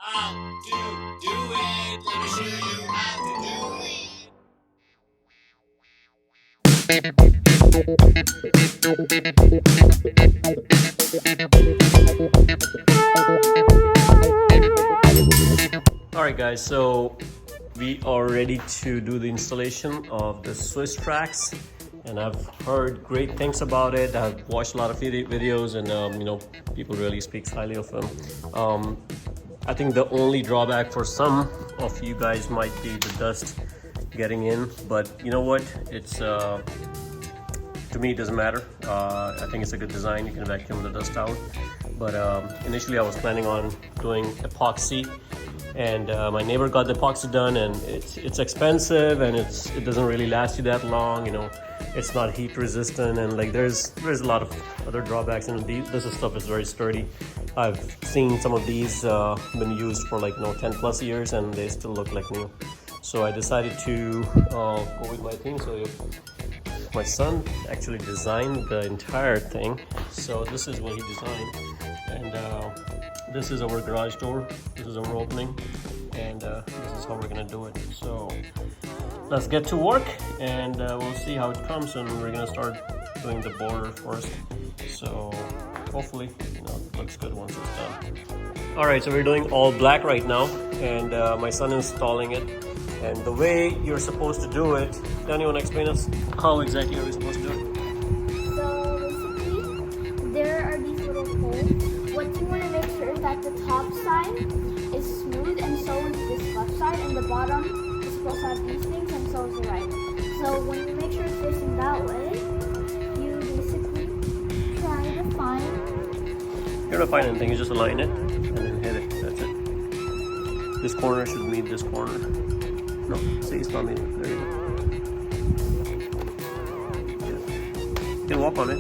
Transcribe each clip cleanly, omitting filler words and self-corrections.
How to do it. Let me show you how to do it. Alright guys, so we are ready to do the installation of the Swisstrax, and I've heard great things about it. I've watched a lot of videos and people really speak highly of them. I think the only drawback for some of you guys might be the dust getting in, but you know what, it's to me it doesn't matter. I think it's a good design. You can vacuum the dust out, but initially I was planning on doing epoxy, and my neighbor got the epoxy done, and it's expensive, and it doesn't really last you that long. It's not heat resistant, and like there's a lot of other drawbacks, and this stuff is very sturdy. I've seen some of these been used for 10 plus years, and they still look like new. So I decided to go with my theme. So my son actually designed the entire thing. So this is what he designed, and this is our garage door. This is our opening, and this is how we're gonna do it. So let's get to work, and we'll see how it comes. And we're gonna start doing the border first. So hopefully, it looks good once it's done. All right, so we're doing all black right now, and my son is installing it. And the way you're supposed to do it, Dan, you want to explain us how exactly are we supposed to do it? So basically, there are these little holes. What you want to make sure is that the top side is smooth, and so is this left side, and the bottom is supposed to have these things, and so is the right. So when you make sure it's facing that way, you basically try to find... You don't find anything, you just align it and then hit it, that's it. This corner should meet this corner. No, see, it's not meeting. There you go. Yeah. You can walk on it.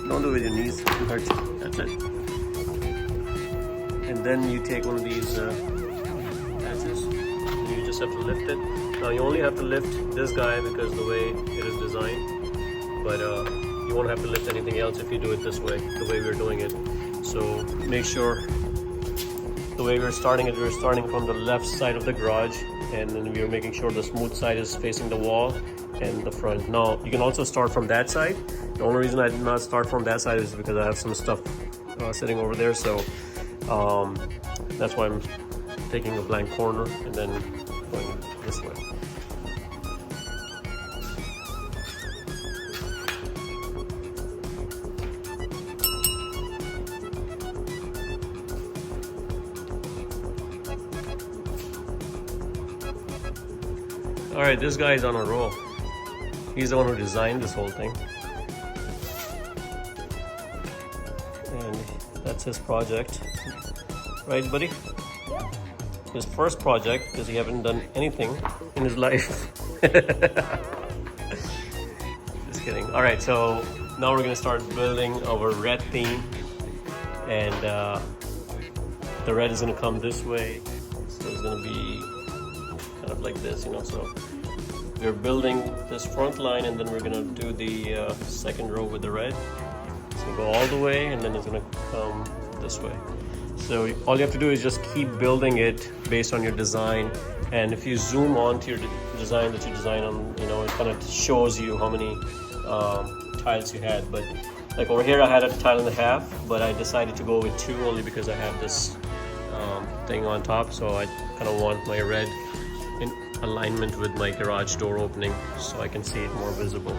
Don't do it with your knees, it hurts you. That's it. And then you take one of these patches, and you just have to lift it. Now you only have to lift this guy because the way it is designed, but you won't have to lift anything else if you do it this way, the way we're doing it. So make sure the way we're starting it, we're starting from the left side of the garage, and then we're making sure the smooth side is facing the wall and the front. Now you can also start from that side. The only reason I did not start from that side is because I have some stuff sitting over there, so that's why I'm taking a blank corner and then going this way. All right, this guy is on a roll. He's the one who designed this whole thing. And that's his project. Right, buddy? Yep. His first project, because he hasn't done anything in his life. Just kidding. All right, so now we're gonna start building our red theme. And the red is gonna come this way. So it's gonna be kind of like this, so we're building this front line, and then we're gonna do the second row with the red. It's gonna go all the way, and then it's gonna come this way. So all you have to do is just keep building it based on your design, and if you zoom onto your design that you design on, it kind of shows you how many tiles you had. But like over here I had a tile and a half, but I decided to go with 2 only because I have this thing on top, so I kind of want my red in alignment with my garage door opening so I can see it more visible.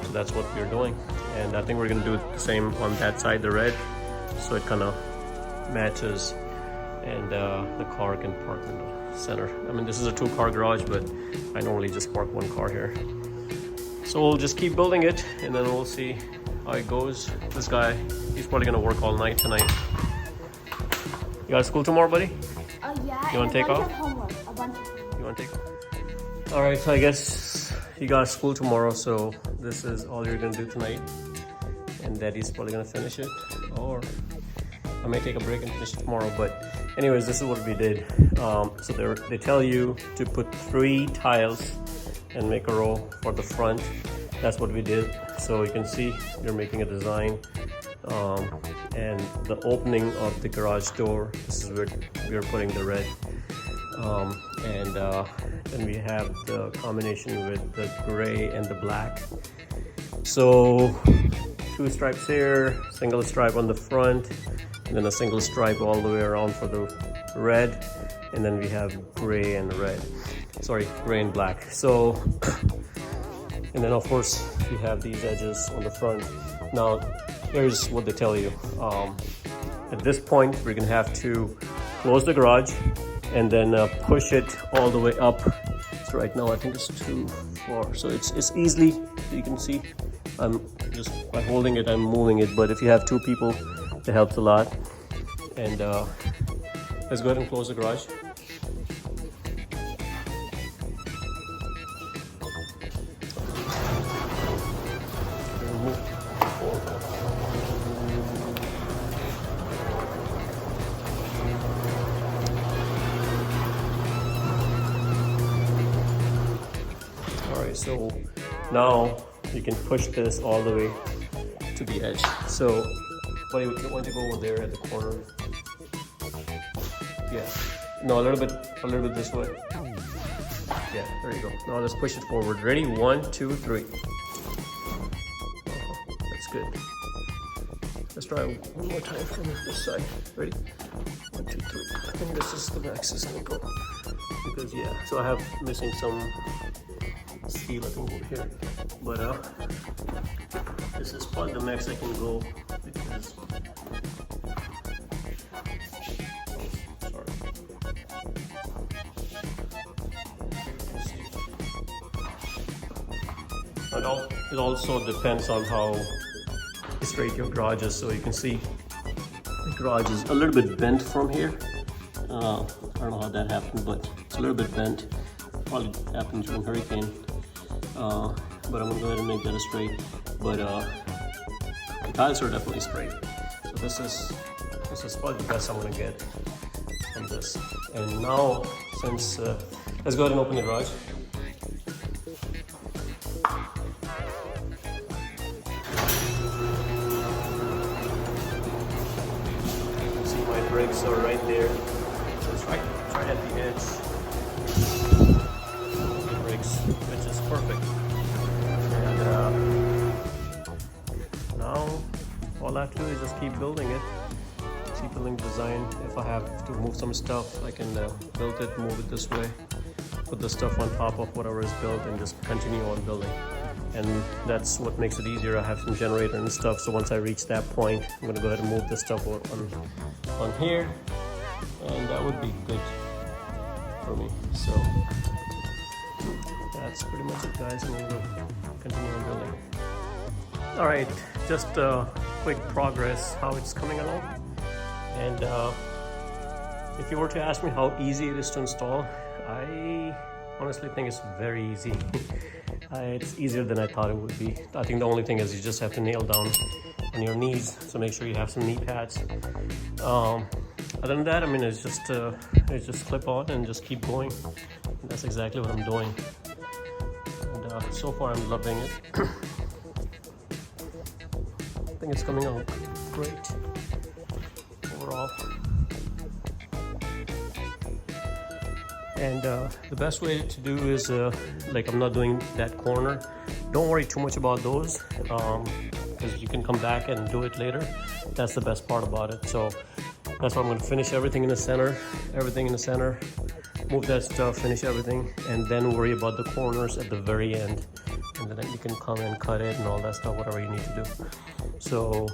So that's what we're doing, and I think we're gonna do the same on that side, the red, so it kind of matches, and the car can park in the center. I mean, this is a 2-car garage, but I normally just park 1 car here. So we'll just keep building it, and then we'll see how it goes. This guy, he's probably gonna work all night tonight. You got school tomorrow, buddy? Yeah. You want to take off? Homework, a bunch of homework. You want to take off? All right, so I guess you got school tomorrow, so this is all you're gonna do tonight, and Daddy's probably gonna finish it, or I may take a break and finish it tomorrow. But anyways, this is what we did. So they tell you to put 3 tiles and make a row for the front. That's what we did. So you can see we're making a design and the opening of the garage door, this is where we are putting the red. And then we have the combination with the gray and the black. So 2 stripes here, single stripe on the front, and then a single stripe all the way around for the red, and then we have gray and red. Sorry, gray and black. So, and then of course we have these edges on the front. Now, here's what they tell you. At this point, we're gonna have to close the garage and then push it all the way up. So right now I think it's too far. So it's easily, you can see, I'm just by holding it, I'm moving it. But if you have 2 people, it helps a lot. And let's go ahead and close the garage. Alright, so now you can push this all the way to the edge. So, but you want to go over there at the corner. Yeah. No, a little bit this way. Yeah, there you go. Now let's push it forward. Ready? 1, 2, 3. That's good. Let's try one more time from this side. Ready? 1, 2, 3. I think this is the max is gonna go. Because yeah, so I have missing some steel I think over here. But this is probably the max I can go because it also depends on how straight your garage is. So you can see the garage is a little bit bent from here. I don't know how that happened, but it's a little bit bent. Probably happened during hurricane. But I'm gonna go ahead and make that a straight. But the tiles are definitely straight. So this is probably the best I'm gonna get from this. And now, since let's go ahead and open the garage. Bricks are right there. So it's right at the edge. The bricks, which is perfect. And now all I have to do is just keep building it. Keep building the design. If I have to move some stuff, I can build it, move it this way, put the stuff on top of whatever is built, and just continue on building. And that's what makes it easier. I have some generator and stuff, so once I reach that point, I'm gonna go ahead and move this stuff on here, and that would be good for me. So that's pretty much it, guys. I'm gonna continue on building. All right, just quick progress, how it's coming along. And if you were to ask me how easy it is to install, I honestly think it's very easy. It's easier than I thought it would be. I think the only thing is you just have to nail down on your knees, so make sure you have some knee pads. Other than that, I mean, it's just clip on and just keep going. And that's exactly what I'm doing. And so far, I'm loving it. I think it's coming out great overall. And the best way to do is, like I'm not doing that corner. Don't worry too much about those, because you can come back and do it later. That's the best part about it. So that's why I'm going to finish everything in the center, move that stuff, finish everything, and then worry about the corners at the very end. And then you can come and cut it and all that stuff, whatever you need to do. So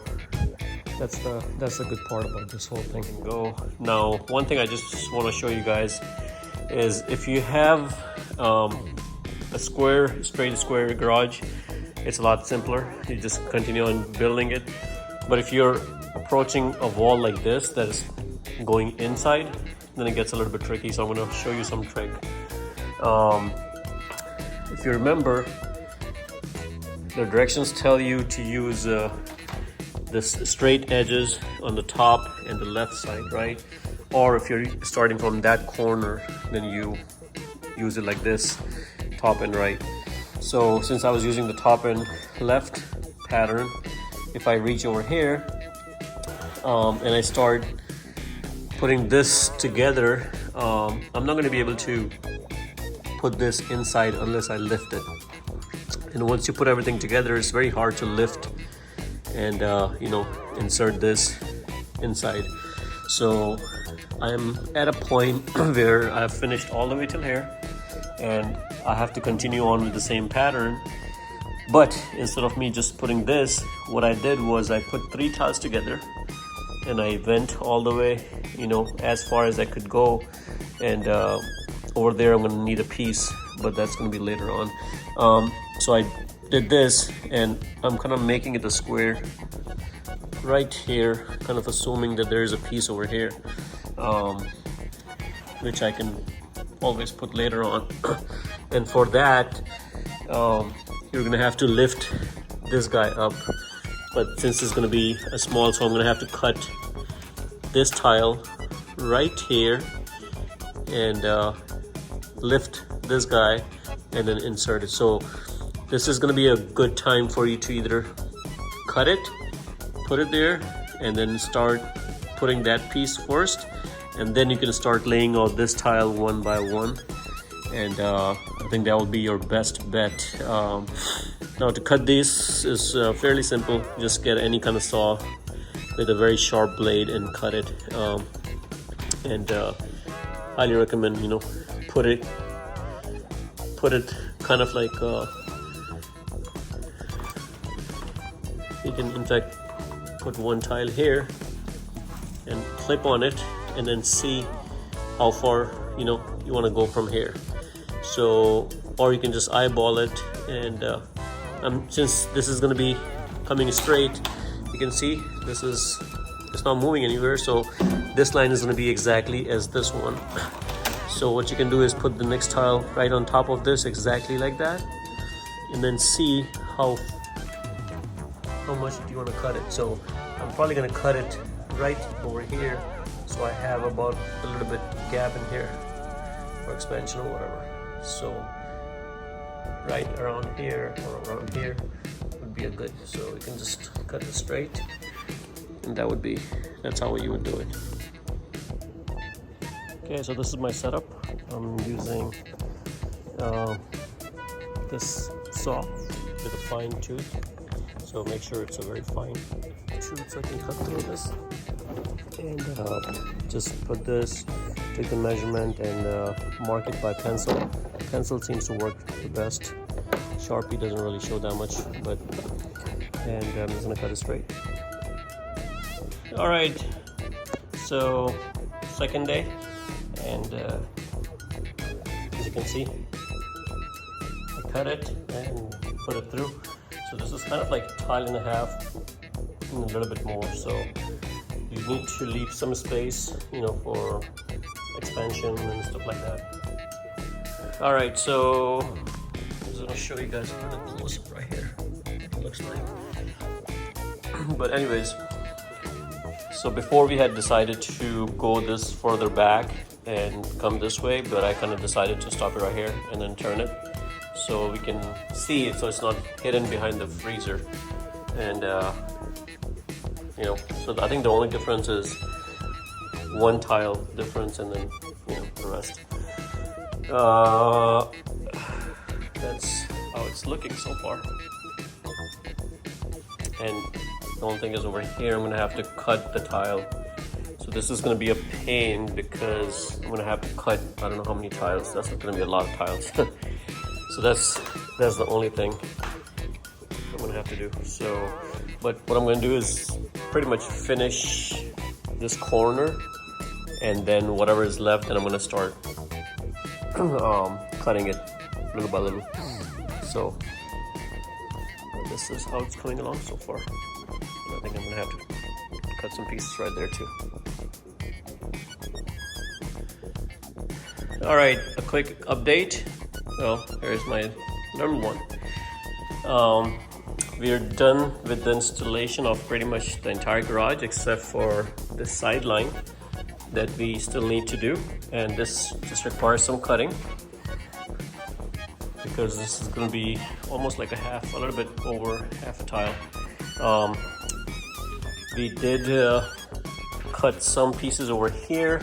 that's the good part about this whole thing. Go. Now, one thing I just want to show you guys is if you have a straight square garage, it's a lot simpler. You just continue on building it. But if you're approaching a wall like this that is going inside, then it gets a little bit tricky. So I'm going to show you some trick. If you remember, the directions tell you to use this straight edges on the top and the left side, right? Or if you're starting from that corner, then you use it like this, top and right. So since I was using the top and left pattern, if I reach over here, and I start putting this together, I'm not going to be able to put this inside unless I lift it. And once you put everything together, it's very hard to lift and insert this inside. So I'm at a point where I've finished all the way till here, and I have to continue on with the same pattern. But instead of me just putting this, what I did was I put 3 tiles together, and I went all the way, as far as I could go. And over there I'm going to need a piece, but that's going to be later on. So I did this, and I'm kind of making it a square right here, kind of assuming that there is a piece over here, which I can always put later on. And for that, you're going to have to lift this guy up. But since it's going to be a small, so I'm going to have to cut this tile right here and lift this guy and then insert it. So this is going to be a good time for you to either cut it, put it there, and then start putting that piece first, and then you can start laying out this tile one by one. And I think that will be your best bet. Now to cut this is fairly simple. Just get any kind of saw with a very sharp blade and cut it. And highly recommend, put it kind of like you can in fact put one tile here and clip on it, and then see how far you want to go from here. So, or you can just eyeball it, and since this is going to be coming straight, you can see it's not moving anywhere, so this line is going to be exactly as this one. So what you can do is put the next tile right on top of this, exactly like that, and then see how much do you want to cut it. So I'm probably going to cut it right over here, so I have about a little bit gap in here for expansion or whatever. So right around here or around here would be a good, so you can just cut it straight, and that's how you would do it. Okay, so this is my setup. I'm using this saw with a fine tooth, so make sure it's a very fine tooth so I can cut through this. And just put this, take the measurement, and mark it by pencil. Pencil seems to work the best. Sharpie doesn't really show that much, and I'm just gonna cut it straight. All right, so second day, and as you can see, I cut it and put it through. So this is kind of like tile and a half, and a little bit more. So you need to leave some space, for expansion and stuff like that. All right, so I'm just gonna show you guys a little close up right here. It looks like. But anyways, so before we had decided to go this further back and come this way, but I kind of decided to stop it right here and then turn it so we can see it, so it's not hidden behind the freezer. And so I think the only difference is one tile difference, and then the rest. That's how it's looking so far. And the only thing is over here, I'm gonna have to cut the tile. So this is gonna be a pain because I'm gonna have to cut, I don't know how many tiles. That's gonna be a lot of tiles. So that's the only thing I'm gonna have to do. So, but what I'm gonna do is pretty much finish this corner, and then whatever is left, and I'm gonna start cutting it little by little. So this is how it's coming along so far. And I think I'm gonna have to cut some pieces right there too. All right, a quick update. Well, here's my number one. We are done with the installation of pretty much the entire garage except for the sideline that we still need to do, and this just requires some cutting because this is going to be almost like a little bit over half a tile. We did cut some pieces over here.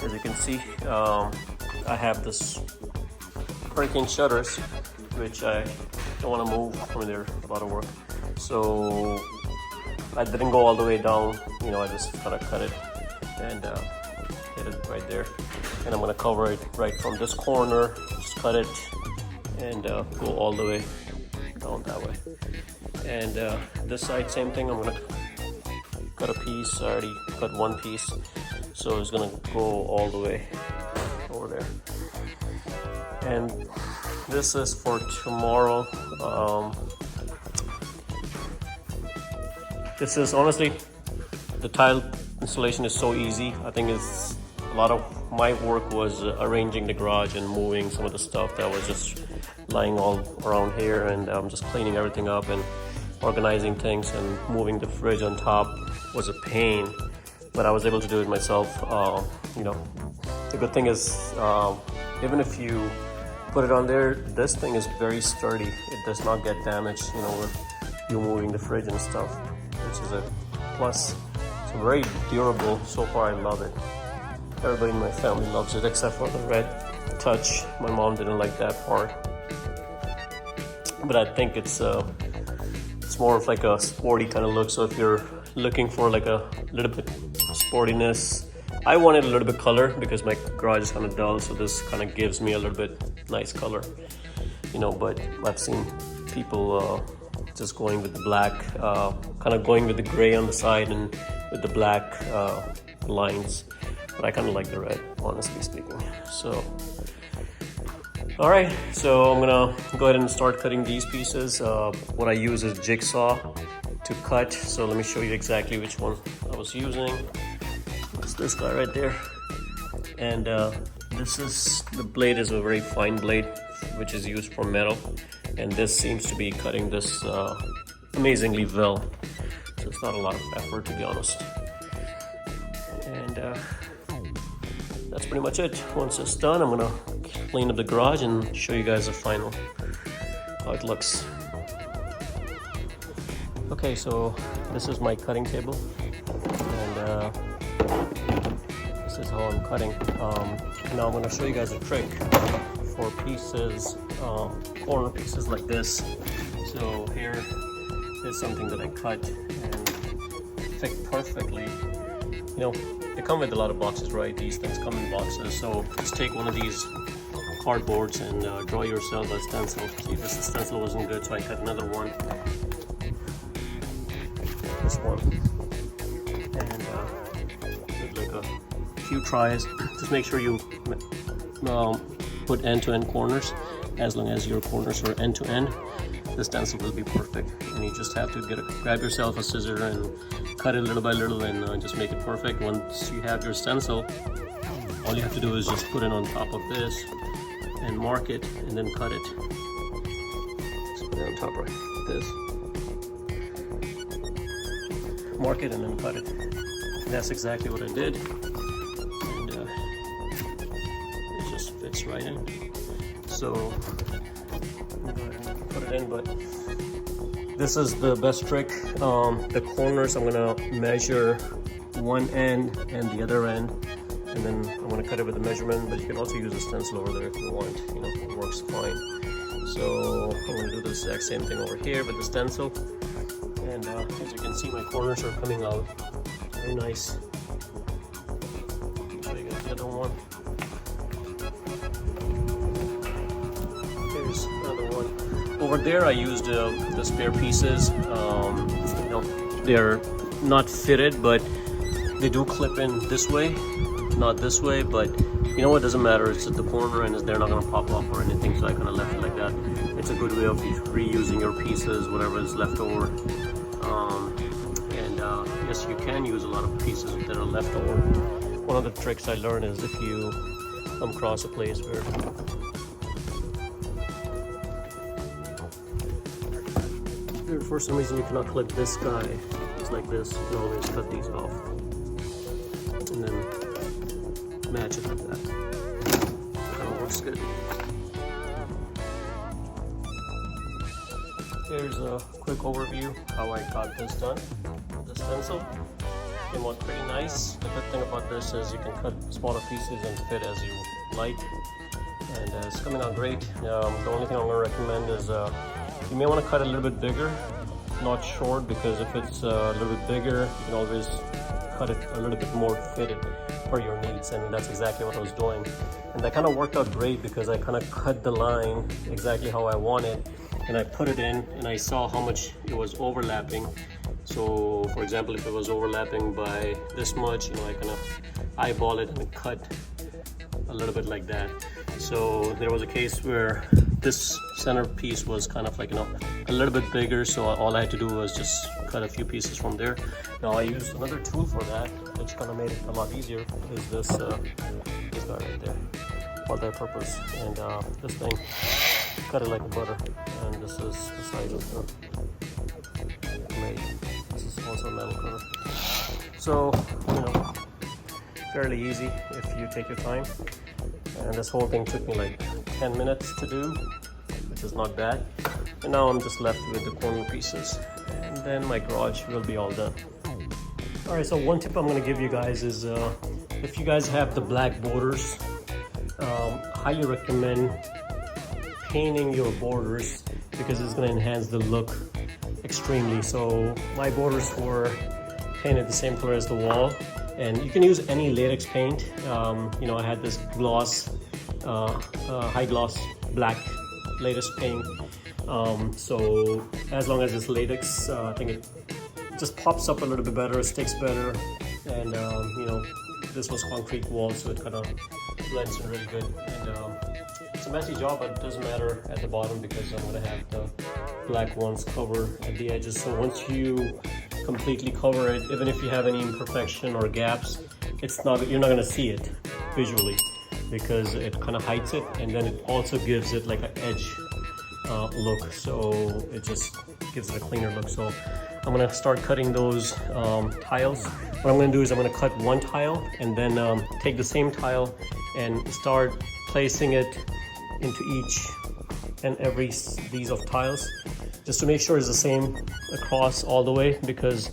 As you can see, I have this hurricane shutters, which I don't want to move when they're about to work. So I didn't go all the way down, you know, I just kind of cut it and hit it right there. And I'm going to cover it right from this corner, just cut it and go all the way down that way. And this side, same thing, I'm going to cut a piece. I already cut one piece, so it's going to go all the way over there. And this is for tomorrow. This is honestly, the tile installation is so easy. I think it's a lot of my work was arranging the garage and moving some of the stuff that was just lying all around here, and just cleaning everything up and organizing things, and moving the fridge on top was a pain, but I was able to do it myself. You know, the good thing is even if you put it on there, this thing is very sturdy. It does not get damaged, you know, with you moving the fridge and stuff, which is a plus. It's very durable. So far, I love it. Everybody in my family loves it except for the red touch. My mom didn't like that part, but I think it's more of like a sporty kind of look. So if you're looking for like a little bit sportiness, I wanted a little bit color because my garage is kind of dull, so this kind of gives me a little bit nice color, you know. But I've seen people just going with the black, kind of going with the gray on the side and with the black lines, but I kind of like the red, honestly speaking. So all right, so I'm gonna go ahead and start cutting these pieces. What I use is jigsaw to cut, so let me show you exactly which one I was using. It's this guy right there, and the blade is a very fine blade which is used for metal, and this seems to be cutting this amazingly well, so it's not a lot of effort, to be honest. And that's pretty much it. Once it's done, I'm gonna clean up the garage and show you guys the final how it looks. Okay, so this is my cutting table, and this is how I'm cutting. Now I'm going to show you guys a trick for pieces, corner pieces like this. So here is something that I cut and fit perfectly. You know, they come with a lot of boxes, right? These things come in boxes. So just take one of these cardboards and draw yourself a stencil. See, this stencil wasn't good, so I cut another one. This one, and like a few tries. Just make sure you put end-to-end corners. As long as your corners are end-to-end, the stencil will be perfect. And you just have to grab yourself a scissor and cut it little by little, and just make it perfect. Once you have your stencil, all you have to do is just put it on top of this and mark it, and then cut it. Just put it on top like this. Mark it and then cut it. And that's exactly what I did, and it just fits right in. So I'm gonna put it in, but this is the best trick. The corners, I'm gonna measure one end and the other end, and then I'm gonna cut it with a measurement. But you can also use a stencil over there if you want. You know, it works fine. So I'm gonna do the exact same thing over here with the stencil. And as you can see, my corners are coming out very nice. Show you guys the other one. Here's another one. Over there, I used the spare pieces. You know, they're not fitted, but they do clip in this way, not this way. But you know what? Doesn't matter. It's at the corner, and they're not gonna pop off or anything. So I kind of left it like that. It's a good way of reusing your pieces, whatever is left over. Yes, you can use a lot of pieces that are left over. One of the tricks I learned is if you come across a place where for some reason you cannot clip this guy, it's like this, you can always cut these off and then match it like that. Kind of works good. Here's a quick overview how I got this done with the stencil. came out pretty nice. The good thing about this is you can cut smaller pieces and fit as you like, and it's coming out great. The only thing I'm going to recommend is you may want to cut a little bit bigger, not short, because if it's a little bit bigger, you can always cut it a little bit more fitted for your needs, and that's exactly what I was doing. And that kind of worked out great because I kind of cut the line exactly how I wanted, and I put it in and I saw how much it was overlapping. So for example, if it was overlapping by this much, you know, I kind of eyeball it and cut a little bit like that. So there was a case where this center piece was kind of like, you know, a little bit bigger, so all I had to do was just cut a few pieces from there. Now I used another tool for that, which kind of made it a lot easier, is this guy right there, multi-purpose. And this thing, cut it like a butter, and this is the size of the blade. This is also a metal cutter. So, you know, fairly easy if you take your time. And this whole thing took me like 10 minutes to do, which is not bad. And now I'm just left with the corner pieces, and then my garage will be all done. All right, so one tip I'm going to give you guys is if you guys have the black borders, highly recommend painting your borders because it's going to enhance the look extremely. So my borders were painted the same color as the wall, and you can use any latex paint. You know, I had this gloss, high gloss black latex paint. So as long as it's latex, I think it just pops up a little bit better, sticks better, and you know, this was concrete wall, so it kind of blends in really good. And it's a messy job, but it doesn't matter at the bottom because I'm gonna have the black ones cover at the edges. So once you completely cover it, even if you have any imperfection or gaps, you're not gonna see it visually because it kind of hides it, and then it also gives it like an edge look, so it just gives it a cleaner look. So I'm gonna start cutting those tiles. What I'm gonna do is I'm gonna cut one tile and then take the same tile and start placing it into each and every these of tiles, just to make sure it's the same across all the way, because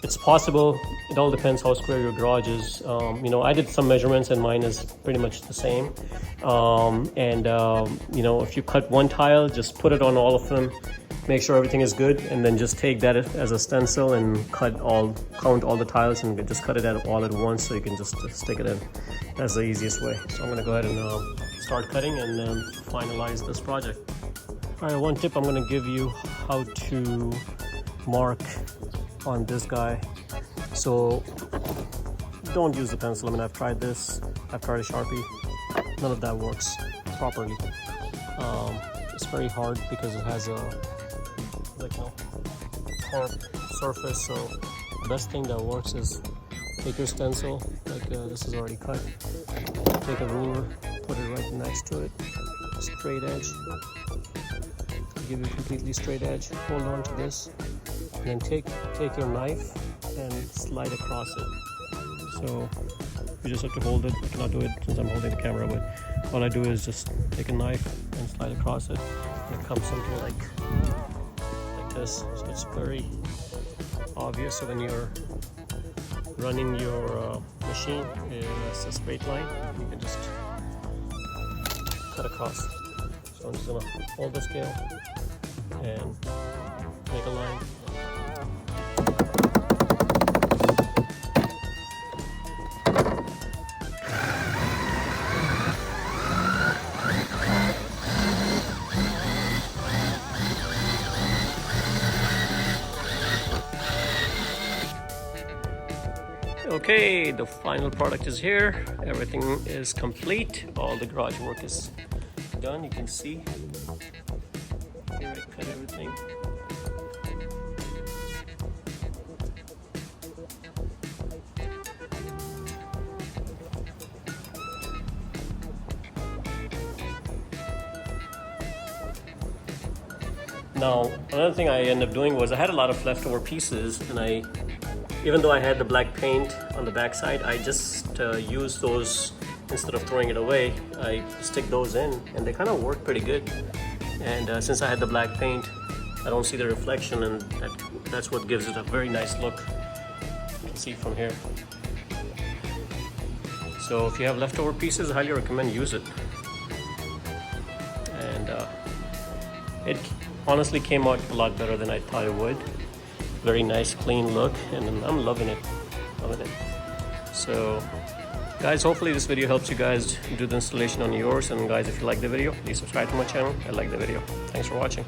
it's possible, it all depends how square your garage is. You know, I did some measurements and mine is pretty much the same. You know, if you cut one tile, just put it on all of them, make sure everything is good, and then just take that as a stencil and count all the tiles and just cut it all at once, so you can just stick it in. That's the easiest way. So I'm gonna go ahead and start cutting and then finalize this project. All right, one tip I'm gonna give you how to mark on this guy. So don't use the pencil. I mean, I've tried this, I've tried a Sharpie, none of that works properly. It's very hard because it has a like, you know, hard surface. So the best thing that works is take your stencil, like this is already cut, take a ruler, put it right next to it, straight edge, give you a completely straight edge, hold on to this, and then take your knife and slide across it. So you just have to hold it. I cannot do it since I'm holding the camera, but all I do is just take a knife and slide across it, and it comes something like this. So it's very obvious. So when you're running your machine, it's a straight line, you can just cut across. So I'm just gonna hold the scale and make a line. Okay, the final product is here. Everything is complete. All the garage work is done. You can see here I cut everything. Now, another thing I ended up doing was I had a lot of leftover pieces, and even though I had the black paint on the back side, I just used those. Instead of throwing it away, I stick those in, and they kind of work pretty good. And since I had the black paint, I don't see the reflection, and that's what gives it a very nice look. You can see from here. So if you have leftover pieces, I highly recommend use it. And it honestly came out a lot better than I thought it would. Very nice, clean look, and I'm loving it. So guys, hopefully this video helps you guys do the installation on yours. And guys, if you like the video, please subscribe to my channel and like the video. Thanks for watching.